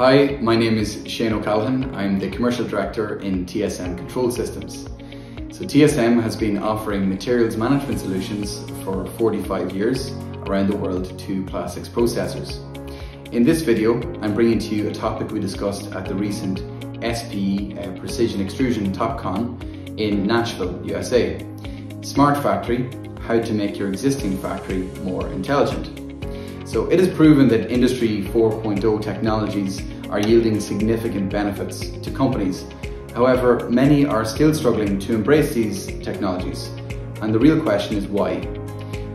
Hi, my name is Shane O'Callaghan. I'm the Commercial Director in TSM Control Systems. So TSM has been offering materials management solutions for 45 years around the world to plastics processors. In this video, I'm bringing to you a topic we discussed at the recent SPE Precision Extrusion Topcon in Nashville, USA. Smart Factory, how to make your existing factory more intelligent. So it is proven that Industry 4.0 technologies are yielding significant benefits to companies. However, many are still struggling to embrace these technologies. And the real question is why?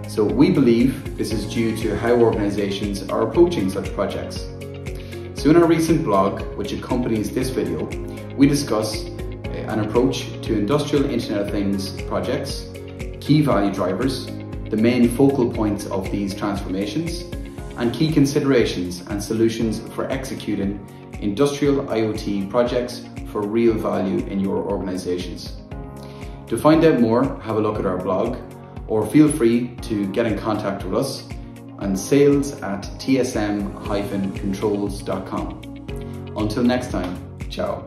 So we believe this is due to how organizations are approaching such projects. So in our recent blog, which accompanies this video, we discuss an approach to industrial Internet of Things projects, key value drivers, the main focal points of these transformations, and key considerations and solutions for executing industrial IoT projects for real value in your organizations. To find out more, have a look at our blog, or feel free to get in contact with us on sales@tsm-controls.com. Until next time, ciao.